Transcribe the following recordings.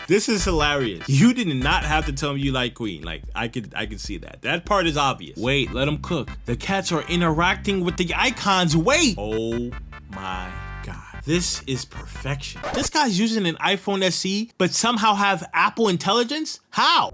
This is hilarious. You did not have to tell me you like Queen. Like, I could see that. That part is obvious. Wait, let them cook. The cats are interacting with the icons. Wait. Oh my God. This is perfection. This guy's using an iPhone SE, but somehow have Apple Intelligence? How?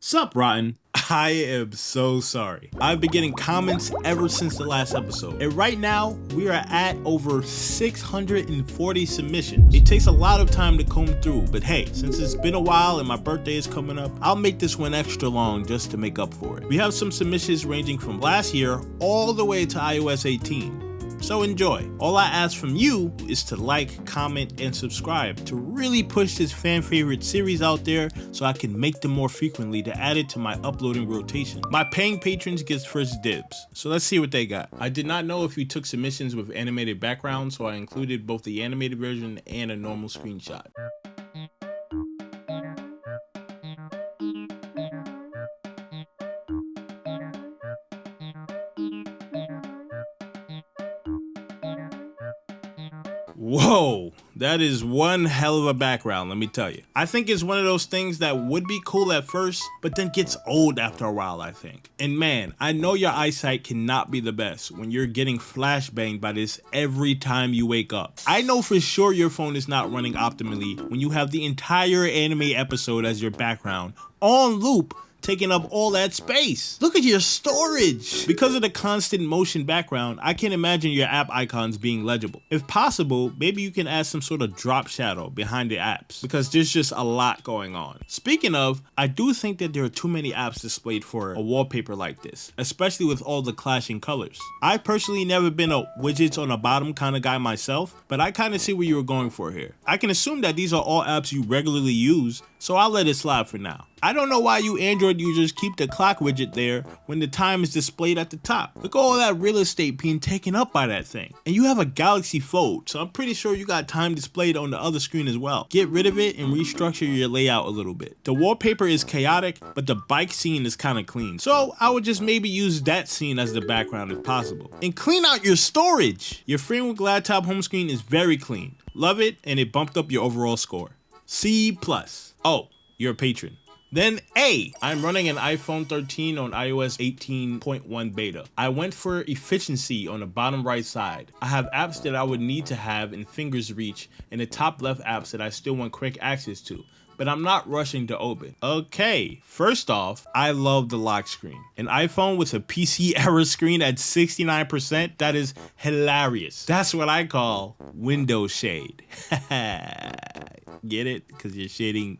Sup, Rotten? I am so sorry. I've been getting comments ever since the last episode. And right now, we are at over 640 submissions. It takes a lot of time to comb through, but hey, since it's been a while and my birthday is coming up, I'll make this one extra long just to make up for it. We have some submissions ranging from last year all the way to iOS 18. So enjoy. All I ask from you is to like, comment, and subscribe to really push this fan favorite series out there so I can make them more frequently to add it to my uploading rotation. My paying patrons gets first dibs. So let's see what they got. I did not know if you took submissions with animated backgrounds, so I included both the animated version and a normal screenshot. Whoa, that is one hell of a background, let me tell you. I think it's one of those things that would be cool at first, but then gets old after a while, I think. And man, I know your eyesight cannot be the best when you're getting flashbanged by this every time you wake up. I know for sure your phone is not running optimally when you have the entire anime episode as your background on loop, taking up all that space. Look at your storage. Because of the constant motion background, I can't imagine your app icons being legible. If possible, maybe you can add some sort of drop shadow behind the apps because there's just a lot going on. Speaking of, I do think that there are too many apps displayed for a wallpaper like this, especially with all the clashing colors. I've personally never been a widgets on the bottom kind of guy myself, but I kind of see what you were going for here. I can assume that these are all apps you regularly use, so I'll let it slide for now. I don't know why you Android users keep the clock widget there when the time is displayed at the top. Look at all that real estate being taken up by that thing. And you have a Galaxy Fold, so I'm pretty sure you got time displayed on the other screen as well. Get rid of it and restructure your layout a little bit. The wallpaper is chaotic, but the bike scene is kind of clean. So I would just maybe use that scene as the background if possible. And clean out your storage. Your framework laptop home screen is very clean. Love it, and it bumped up your overall score. C+. Oh, you're a patron. Then A, I'm running an iPhone 13 on iOS 18.1 beta. I went for efficiency on the bottom right side. I have apps that I would need to have in finger's reach and the top left apps that I still want quick access to, but I'm not rushing to open. Okay, first off, I love the lock screen. An iPhone with a PC error screen at 69%, that is hilarious. That's what I call window shade. Get it? Because you're shading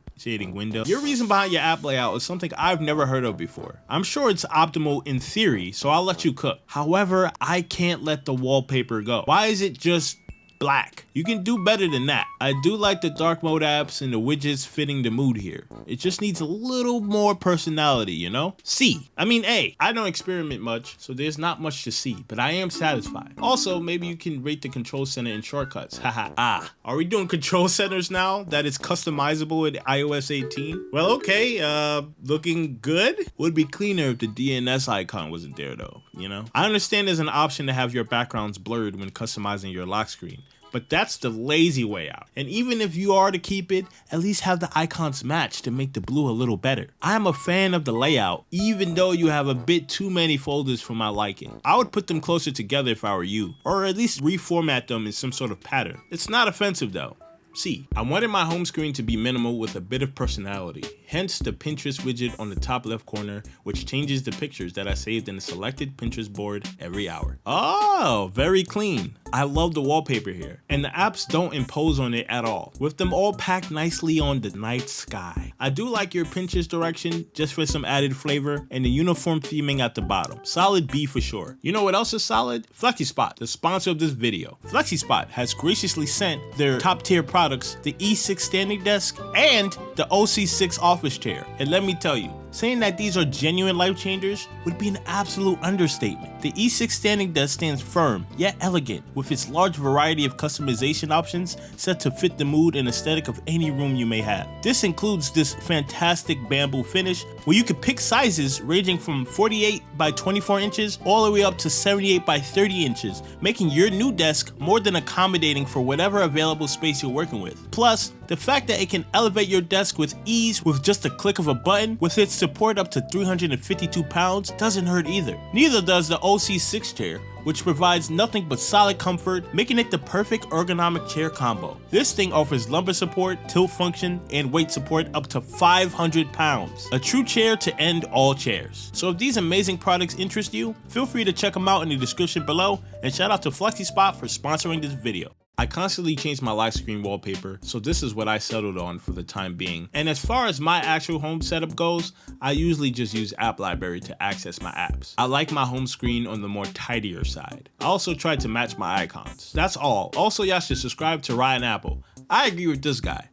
window. Your reason behind your app layout is something I've never heard of before. I'm sure it's optimal in theory, so I'll let you cook. However, I can't let the wallpaper go. Why is it just black? You can do better than that. I do like the dark mode apps and the widgets fitting the mood here. It just needs a little more personality, you know? A. I don't experiment much, so there's not much to see, but I am satisfied. Also, maybe you can rate the control center in shortcuts. Haha. Are we doing control centers now that it's customizable in iOS 18? Well, okay, looking good. Would be cleaner if the DNS icon wasn't there though, you know? I understand there's an option to have your backgrounds blurred when customizing your lock screen, but that's the lazy way out. And even if you are to keep it, at least have the icons match to make the blue a little better. I'm a fan of the layout, even though you have a bit too many folders for my liking. I would put them closer together if I were you, or at least reformat them in some sort of pattern. It's not offensive though. C. I wanted my home screen to be minimal with a bit of personality, hence the Pinterest widget on the top left corner, which changes the pictures that I saved in the selected Pinterest board every hour. Oh, very clean. I love the wallpaper here, and the apps don't impose on it at all, with them all packed nicely on the night sky. I do like your Pinterest direction, just for some added flavor, and the uniform theming at the bottom. Solid B for sure. You know what else is solid? FlexiSpot, the sponsor of this video. FlexiSpot has graciously sent their top tier products, the E6 standing desk and the OC6 office chair. And let me tell you, saying that these are genuine life changers would be an absolute understatement. The E6 standing desk stands firm yet elegant with its large variety of customization options set to fit the mood and aesthetic of any room you may have. This includes this fantastic bamboo finish where you can pick sizes ranging from 48 by 24 inches all the way up to 78 by 30 inches, making your new desk more than accommodating for whatever available space you're working with. Plus, the fact that it can elevate your desk with ease with just a click of a button with its support up to 352 pounds doesn't hurt either. Neither does the OC6 chair, which provides nothing but solid comfort, making it the perfect ergonomic chair combo. This thing offers lumbar support, tilt function, and weight support up to 500 pounds. A true chair to end all chairs. So if these amazing products interest you, feel free to check them out in the description below, and shout out to FlexiSpot for sponsoring this video. I constantly change my lock screen wallpaper, so this is what I settled on for the time being. And as far as my actual home setup goes, I usually just use App Library to access my apps. I like my home screen on the more tidier side. I also try to match my icons. That's all. Also, y'all should subscribe to Ryan Apple. I agree with this guy.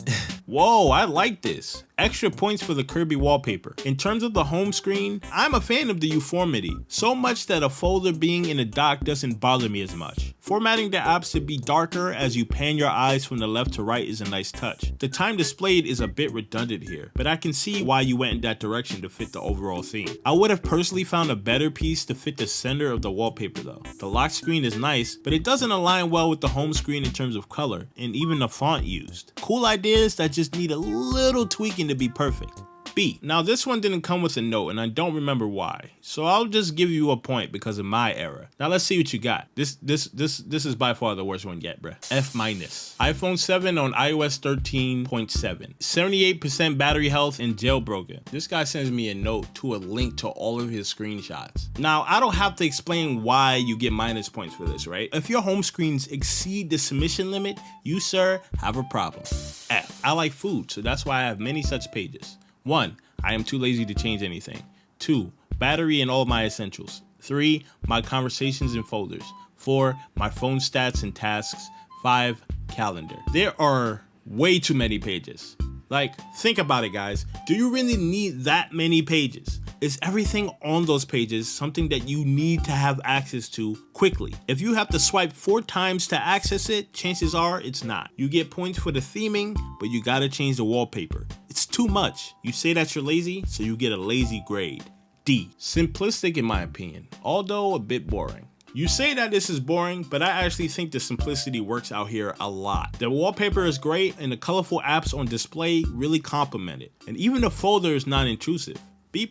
Whoa, I like this. Extra points for the Kirby wallpaper. In terms of the home screen, I'm a fan of the uniformity, so much that a folder being in a dock doesn't bother me as much. Formatting the apps to be darker as you pan your eyes from the left to right is a nice touch. The time displayed is a bit redundant here, but I can see why you went in that direction to fit the overall theme. I would have personally found a better piece to fit the center of the wallpaper though. The lock screen is nice, but it doesn't align well with the home screen in terms of color and even the font used. Cool ideas that just need a little tweaking to be perfect. B. Now this one didn't come with a note and I don't remember why, so I'll just give you a point because of my error. Now let's see what you got. This is by far the worst one yet, bruh. F-. iPhone 7 on iOS 13.7. 78% battery health and jailbroken. This guy sends me a note to a link to all of his screenshots. Now I don't have to explain why you get minus points for this, right? If your home screens exceed the submission limit, you sir have a problem. F. I like food, so that's why I have many such pages. 1. I am too lazy to change anything. 2. Battery and all my essentials. 3. My conversations and folders. 4. My phone stats and tasks. 5. Calendar. There are way too many pages. Like, think about it, guys. Do you really need that many pages? Is everything on those pages something that you need to have access to quickly? If you have to swipe 4 times to access it, chances are it's not. You get points for the theming, but you gotta change the wallpaper. It's too much. You say that you're lazy, so you get a lazy grade. D. Simplistic in my opinion, although a bit boring. You say that this is boring, but I actually think the simplicity works out here a lot. The wallpaper is great and the colorful apps on display really complement it. And even the folder is not intrusive. B+.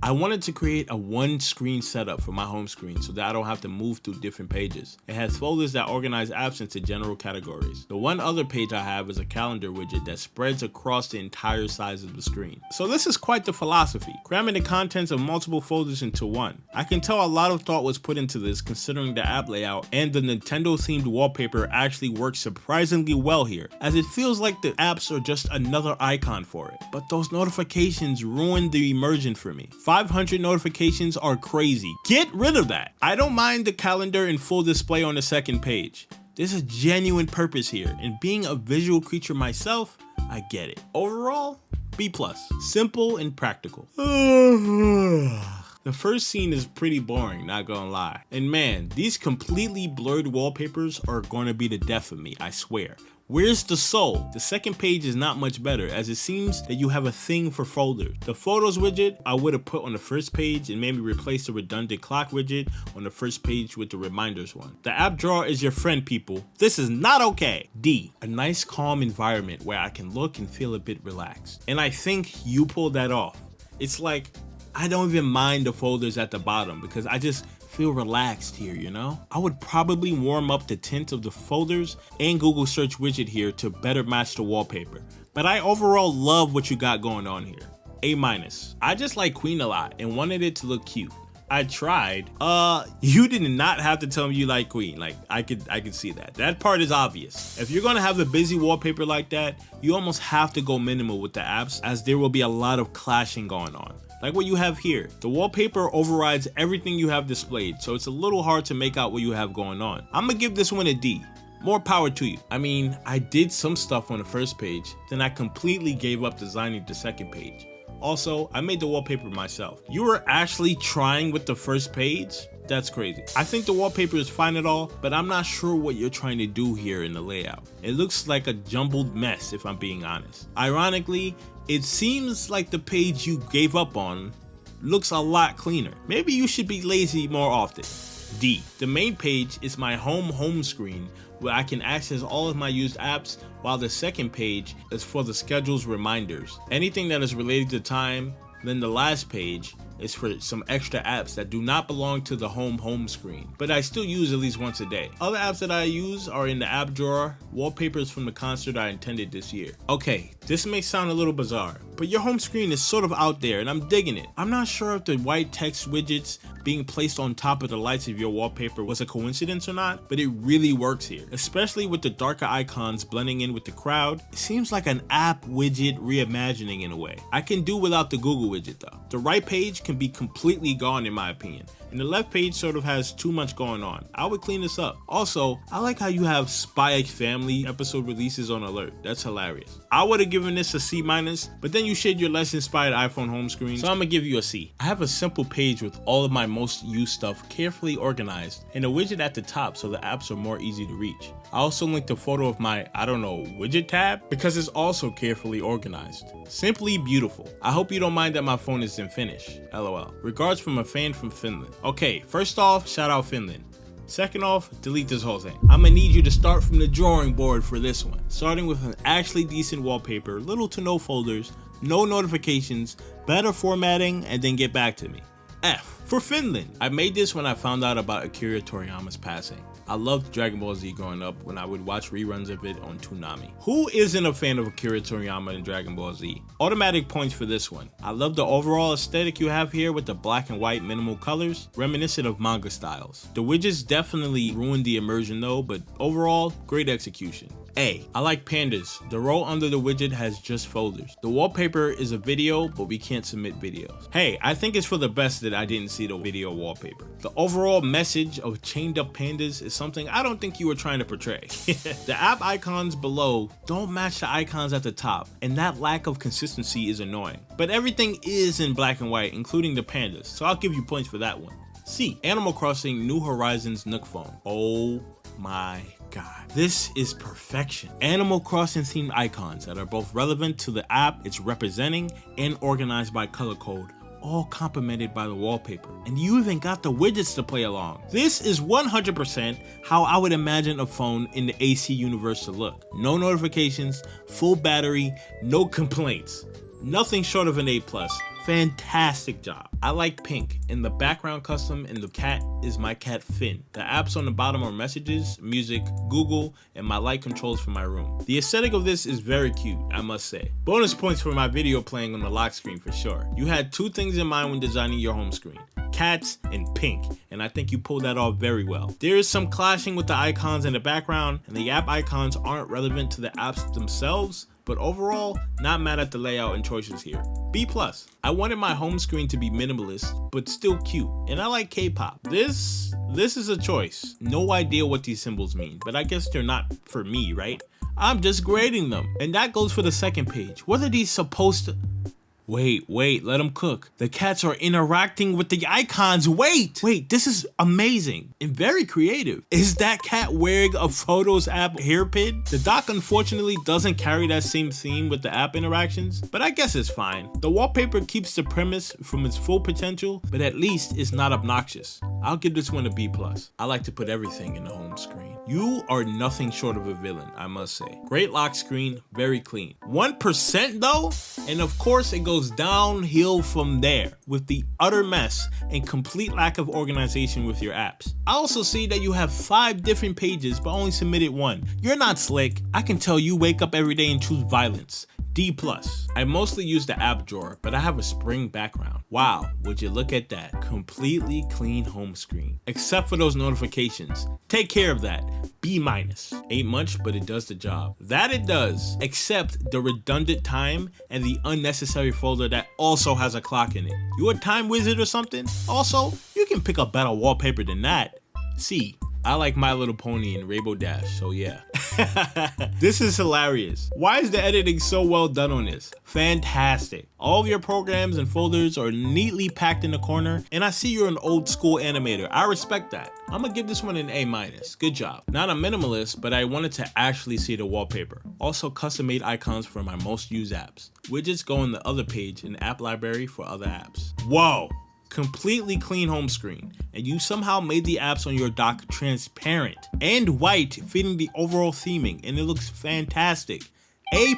I wanted to create a one screen setup for my home screen so that I don't have to move through different pages. It has folders that organize apps into general categories. The one other page I have is a calendar widget that spreads across the entire size of the screen. So this is quite the philosophy, cramming the contents of multiple folders into one. I can tell a lot of thought was put into this considering the app layout, and the Nintendo themed wallpaper actually works surprisingly well here, as it feels like the apps are just another icon for it. But those notifications ruin the immersion for me. 500 notifications are crazy. Get rid of that. I don't mind the calendar in full display on the second page. There's a genuine purpose here, and being a visual creature myself, I get it. Overall, B+. Simple and practical. The first scene is pretty boring, not gonna lie. And man, these completely blurred wallpapers are gonna be the death of me, I swear. Where's the soul? The second page is not much better, as it seems that you have a thing for folders. The photos widget I would have put on the first page and maybe replace the redundant clock widget on the first page with the reminders one. The app drawer is your friend, people. This is not okay. D. A nice calm environment where I can look and feel a bit relaxed. And I think you pulled that off. It's like, I don't even mind the folders at the bottom because I just feel relaxed here, you know? I would probably warm up the tint of the folders and Google search widget here to better match the wallpaper. But I overall love what you got going on here. A-. I just like Queen a lot and wanted it to look cute. I tried. You did not have to tell me you like Queen. Like, I could see that. That part is obvious. If you're gonna have a busy wallpaper like that, you almost have to go minimal with the apps, as there will be a lot of clashing going on. Like what you have here. The wallpaper overrides everything you have displayed, so it's a little hard to make out what you have going on. I'm gonna give this one a D. More power to you. I mean, I did some stuff on the first page, then I completely gave up designing the second page. Also, I made the wallpaper myself. You were actually trying with the first page? That's crazy. I think the wallpaper is fine at all, but I'm not sure what you're trying to do here in the layout. It looks like a jumbled mess if I'm being honest. Ironically, it seems like the page you gave up on looks a lot cleaner. Maybe you should be lazy more often. D. The main page is my home screen where I can access all of my used apps, while the second page is for the schedule's reminders. Anything that is related to time. Then the last page is for some extra apps that do not belong to the home screen, but I still use at least once a day. Other apps that I use are in the app drawer, wallpapers from the concert I attended this year. Okay, this may sound a little bizarre, but your home screen is sort of out there and I'm digging it. I'm not sure if the white text widgets being placed on top of the lights of your wallpaper was a coincidence or not, but it really works here, especially with the darker icons blending in with the crowd. It seems like an app widget reimagining in a way. I can do without the Google widget though. The right page can be completely gone in my opinion, and the left page sort of has too much going on. I would clean this up. Also, I like how you have Spy X Family episode releases on alert. That's hilarious. I would have given this a C-, but then you shared your less inspired iPhone home screen, so I'm gonna give you a C. I have a simple page with all of my most used stuff carefully organized and a widget at the top so the apps are more easy to reach. I also linked a photo of my, widget tab because it's also carefully organized. Simply beautiful. I hope you don't mind that my phone isn't finished. LOL. Regards from a fan from Finland. Okay, first off, shout out Finland. Second off, delete this whole thing. I'm gonna need you to start from the drawing board for this one. Starting with an actually decent wallpaper, little to no folders, no notifications, better formatting, and then get back to me. F for Finland. I made this when I found out about Akira Toriyama's passing. I loved Dragon Ball Z growing up when I would watch reruns of it on Toonami. Who isn't a fan of Akira Toriyama and Dragon Ball Z? Automatic points for this one. I love the overall aesthetic you have here with the black and white minimal colors, reminiscent of manga styles. The widgets definitely ruined the immersion though, but overall, great execution. A. I like pandas. The row under the widget has just folders. The wallpaper is a video, but we can't submit videos. Hey, I think it's for the best that I didn't see the video wallpaper. The overall message of chained up pandas is something I don't think you were trying to portray. The app icons below don't match the icons at the top, and that lack of consistency is annoying. But everything is in black and white, including the pandas, so I'll give you points for that one. C. Animal Crossing New Horizons Nook phone. Oh my god. This is perfection. Animal Crossing themed icons that are both relevant to the app it's representing and organized by color code, all complemented by the wallpaper. And you even got the widgets to play along. This is 100% how I would imagine a phone in the AC universe to look. No notifications, full battery, no complaints. Nothing short of an A+. Fantastic job. I like pink, and the background custom and the cat is my cat Finn. The apps on the bottom are messages, music, Google, and my light controls for my room. The aesthetic of this is very cute, I must say. Bonus points for my video playing on the lock screen for sure. You had two things in mind when designing your home screen: cats and pink, and I think you pulled that off very well. There is some clashing with the icons in the background, and the app icons aren't relevant to the apps themselves, but overall, not mad at the layout and choices here. B+. I wanted my home screen to be minimalist, but still cute, and I like K-pop. This is a choice. No idea what these symbols mean, but I guess they're not for me, right? I'm just grading them. And that goes for the second page. What are these supposed to... Wait, let them cook. The cats are interacting with the icons. Wait, this is amazing and very creative. Is that cat wearing a Photos app hairpin? The dock unfortunately doesn't carry that same theme with the app interactions, but I guess it's fine. The wallpaper keeps the premise from its full potential, but at least it's not obnoxious. I'll give this one a B+. I like to put everything in the home screen. You are nothing short of a villain, I must say. Great lock screen, very clean. 1% though? And of course it goes downhill from there with the utter mess and complete lack of organization with your apps. I also see that you have 5 different pages but only submitted 1. You're not slick. I can tell you wake up every day and choose violence. D+. I mostly use the app drawer, but I have a spring background. Wow, would you look at that? Completely clean home screen. Except for those notifications. Take care of that. B-. Ain't much, but it does the job. That it does, except the redundant time and the unnecessary folder that also has a clock in it. You a time wizard or something? Also, you can pick a better wallpaper than that. C. I like My Little Pony and Rainbow Dash, so yeah. This is hilarious. Why is the editing so well done on this? Fantastic. All of your programs and folders are neatly packed in the corner, and I see you're an old school animator. I respect that. I'm gonna give this one an A-. Good job. Not a minimalist, but I wanted to actually see the wallpaper. Also custom made icons for my most used apps. Widgets go on the other page in the app library for other apps. Whoa. Completely clean home screen, and you somehow made the apps on your dock transparent and white, fitting the overall theming, and it looks fantastic. A+,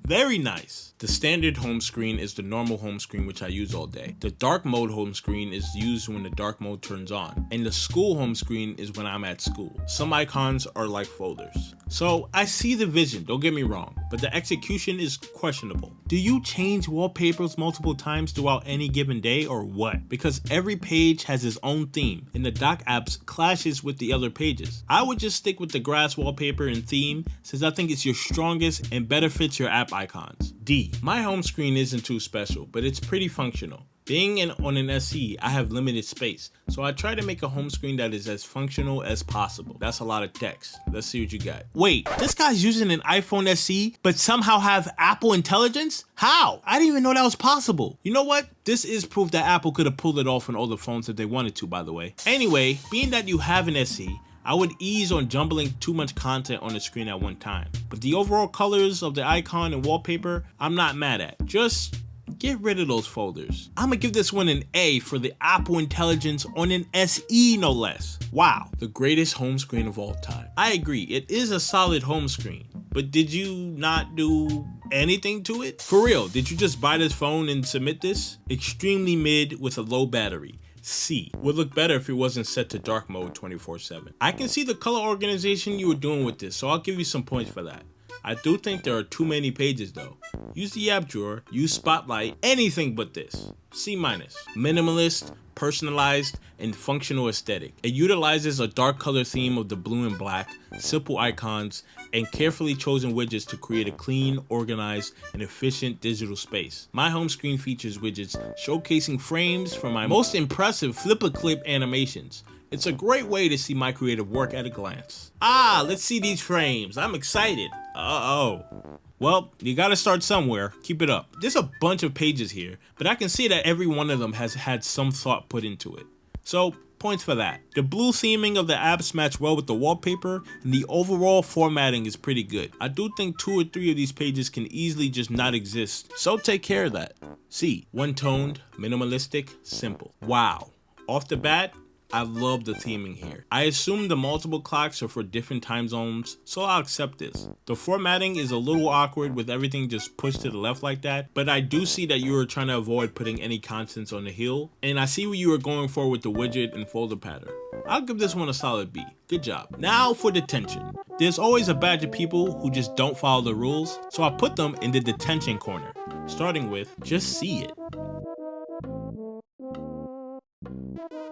very nice. The standard home screen is the normal home screen, which I use all day. The dark mode home screen is used when the dark mode turns on, and the school home screen is when I'm at school. Some icons are like folders. So I see the vision, don't get me wrong, but the execution is questionable. Do you change wallpapers multiple times throughout any given day or what? Because every page has its own theme, and the dock apps clashes with the other pages. I would just stick with the grass wallpaper and theme, since I think it's your strongest and better fits your app icons. D. My home screen isn't too special, but it's pretty functional. Being on an SE, I have limited space, so I try to make a home screen that is as functional as possible. That's a lot of text. Let's see what you got. Wait, this guy's using an iPhone SE, but somehow have Apple Intelligence? How? I didn't even know that was possible. You know what? This is proof that Apple could have pulled it off on older phones if they wanted to, by the way. Anyway, being that you have an SE, I would ease on jumbling too much content on the screen at one time. But the overall colors of the icon and wallpaper, I'm not mad at. Just get rid of those folders. I'm gonna give this one an A for the Apple Intelligence on an SE, no less. Wow, the greatest home screen of all time. I agree, it is a solid home screen, but did you not do anything to it? For real, did you just buy this phone and submit this? Extremely mid with a low battery. C. Would look better if it wasn't set to dark mode 24/7. I can see the color organization you were doing with this, so I'll give you some points for that. I do think there are too many pages though. Use the app drawer, use Spotlight, anything but this. C-. Minimalist, personalized, and functional aesthetic. It utilizes a dark color theme of the blue and black, simple icons, and carefully chosen widgets to create a clean, organized, and efficient digital space. My home screen features widgets showcasing frames from my most impressive flip-a-clip animations. It's a great way to see my creative work at a glance. Ah, let's see these frames. I'm excited. Uh-oh. Well, you gotta start somewhere. Keep it up. There's a bunch of pages here, but I can see that every one of them has had some thought put into it. So, points for that. The blue theming of the apps match well with the wallpaper, and the overall formatting is pretty good. I do think 2 or 3 of these pages can easily just not exist, so take care of that. C. One-toned, minimalistic, simple. Wow. Off the bat, I love the theming here. I assume the multiple clocks are for different time zones, so I'll accept this. The formatting is a little awkward with everything just pushed to the left like that, but I do see that you were trying to avoid putting any contents on the heel, and I see what you were going for with the widget and folder pattern. I'll give this one a solid B. Good job. Now for detention. There's always a batch of people who just don't follow the rules, so I put them in the detention corner, starting with just see it.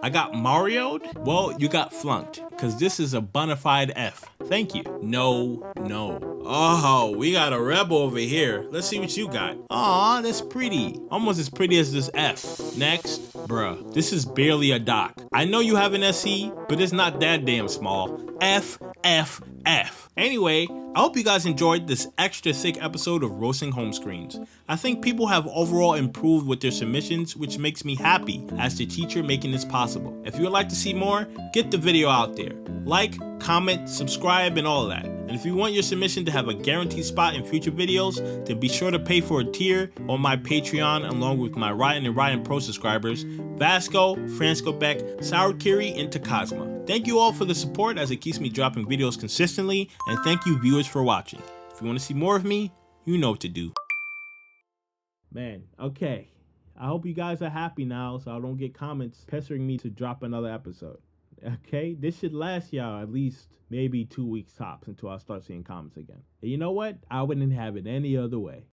I got Mario'd? Well, you got flunked, cause this is a bona fide F. Thank you. No. Oh, we got a rebel over here. Let's see what you got. Aw, that's pretty. Almost as pretty as this F. Next. Bruh, this is barely a dock. I know you have an SE, but it's not that damn small. F. Anyway, I hope you guys enjoyed this extra thick episode of Roasting Home Screens. I think people have overall improved with their submissions, which makes me happy as the teacher making this possible. If you would like to see more, get the video out there. Like, comment, subscribe, and all of that. And if you want your submission to have a guaranteed spot in future videos, then be sure to pay for a tier on my Patreon along with my Rotten and Rotten Pro subscribers, Vasco, Fransko Beck, Sour Kiri, and Takazma. Thank you all for the support as it keeps me dropping videos consistently, and thank you viewers for watching. If you want to see more of me, you know what to do. Man, okay. I hope you guys are happy now so I don't get comments pestering me to drop another episode. Okay, this should last y'all at least maybe 2 weeks tops until I start seeing comments again. And you know what? I wouldn't have it any other way.